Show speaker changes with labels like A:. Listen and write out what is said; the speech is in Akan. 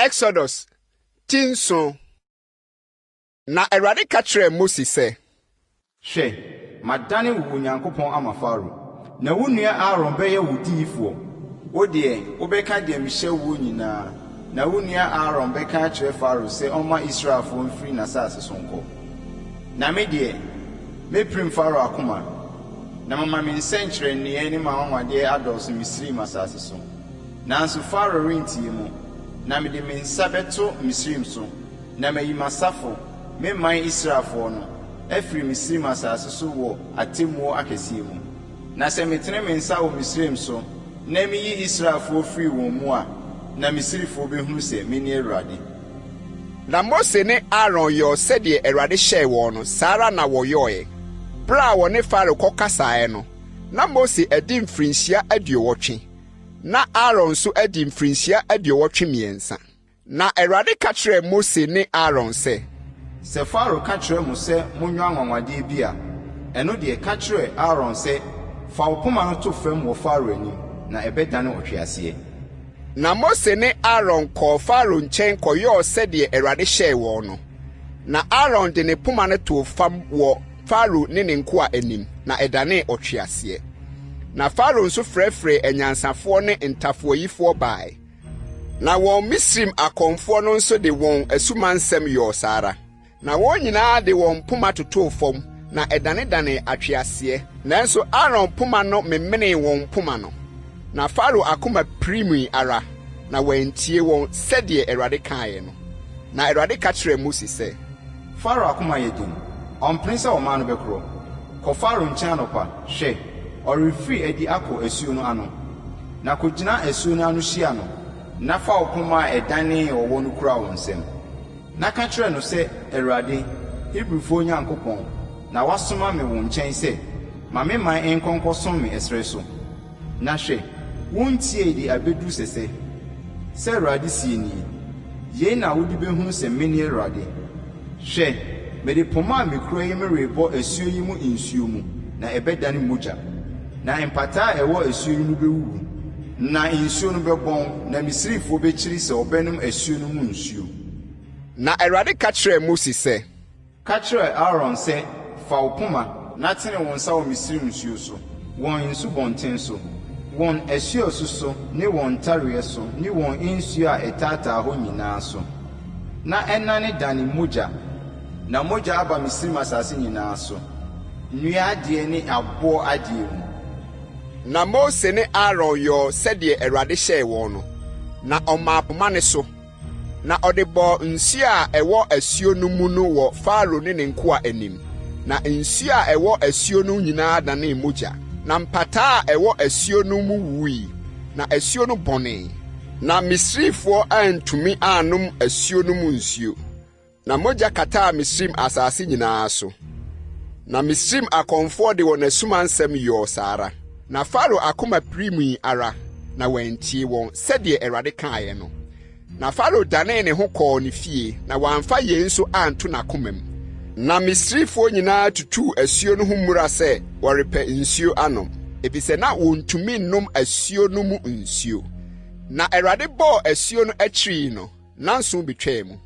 A: Exodus tinso na Awurade ka kyerɛ Moses sɛ
B: hwɛ madane wo Nyankopɔn ama Faro na wo nua Aaron bɛyɛ wo diyifo wo deɛ wobɛka deɛ mehyɛ wo nyinaa na wo nua Aaron bɛka kyerɛ Faro sɛ ɔma Israelfo mfiri n'asase so nkɔ na me deɛ mepirim Faro akoma na mama me nsɛnkyerɛnneɛ ne m'anwanwadeɛ adɔɔso Misraim asase so nanso Faro rentie mu na mede me nsa bɛto Misraim so na mayi m'asafo me man Israelfo no afiri Misraim asase so wɔ atemmuo akɛseɛ mu na sɛ metene me nsa wɔ Misraim so na miyi Israelfo firi wɔn mu a na Misrifo bɛhunu sɛ mene Awurade.
A: Na Mose ne Aaron yɛ sɛdeɛ Awurade hyɛɛ wɔn no saa ara na wɔyɔɔɛ. Bere a wɔne Faro kɔkasaeɛ no na Mose adi mfirinhyia 20 na Aaron nso adi mfirinhyia 23. Na Awurade ka kyerɛɛ Mose ne Aaron sɛ
B: Faro ka kyerɛ mo sɛ monwa anwanwadeɛ bi a ɛno deɛ ka kyerɛ Aaron sɛ fa wo poma no to fam wɔ Faro anim na ɛbɛdane ɔtweaseɛ.
A: Na Mose ne Aaron kɔɔ Faro nkyɛn kɔyɔɔ sɛdeɛ Awurade hyɛɛ wɔn no. Na Aaron de ne poma no too fam wɔ Faro ne ne nkoa anim na ɛdane ɔtweaseɛ. Na Faro nso frɛfrɛ anyansafoɔ ne ntafoɔyifoɔ bae. Na wɔn Misrim akɔmfoɔ no nso de wɔn asumansɛm yɔɔ saa ara. Na wɔn nyinaa de wɔn poma totoo fam na ɛdane atweaseɛ. Nanso Aaron poma no memenee wɔn poma no. Na Faro akoma pirimii ara na wɔantie wɔn sɛdeɛ Awurade kaeɛ no. Na Awurade ka kyerɛɛ Mose sɛ
B: Faro akoma yɛ din ɔmpene sɛ ɔman no bɛkorɔ kɔ Faro nkyɛn anɔpa hwɛ ɔrefiri adi akɔ asuo no ano na kogyina asuo no ano hyia no na fa wo poma a ɛdane ɔwɔ no kura wo nsam na ka kyerɛ no sɛ Awurade Hebrifoɔ Nyankopɔn na wasoma me wo nkyɛn sɛ ma me man nkɔnkɔsom me ɛsrɛ so na hwɛ wontie di abedu sɛ Awurade sie nie yei na wodi behunu sɛ mene Awurade hwɛ mede poma a mekura yi merebɔ asuo yi mu nsuo mu na ɛbɛdane mogya na mpataa ɛwɔ asuo yi no bɛwuwu na nsuo no bɛbɔn na Misrifo bɛkyiri sɛ ɔbɛnom asuo no mu nsuo.
A: Na Awurade ka kyerɛɛ Mose sɛ
B: ka kyerɛ Aaron sɛ fa wo poma na tene wo nsa wɔ Misrim nsuo so wɔn nsubɔnten so wɔn asuo so ne wɔn ntareɛ so ne wɔn nsuo a ɛtaataa hɔ nyinaa so na ɛnane dane mogya na mogya aba Misrim asase nyinaa so nnua adeɛ ne aboɔ adeɛ mu.
A: Na Mose ne Aaron yɔɔ sɛdeɛ Awurade hyɛɛ wɔn no na ɔmaa poma ne so na ɔde bɔɔ nsuo a ɛwɔ asuo no mu no wɔ Faro ne ne nkoa anim na nsuo a ɛwɔ asuo no nyinaa danee mogya na mpataa a ɛwɔ asuo no mu wuyi na asuo no bɔnee na Misrifoɔ antumi anom asuo no mu nsuo na mogya kataa Misrim asase nyinaa so na Misrim akɔmfoɔ de wɔn asumansɛm yɔɔ saa ara na Faro akoma pirimii ara na wɔantie wɔn sɛdeɛ Awurade kaeɛ no na Faro danee ne ho kɔɔ ne fie na wɔamfa yei nso anto n'akoma mu. Na Misrifoɔ nyinaa tutuu asuo no ho mmura sɛ wɔrepɛ nsuo anom efisɛ na wɔntumi nnom asuo no mu nsuo. Na Awurade bɔɔ asuo no akyiri no nanso betwaa mu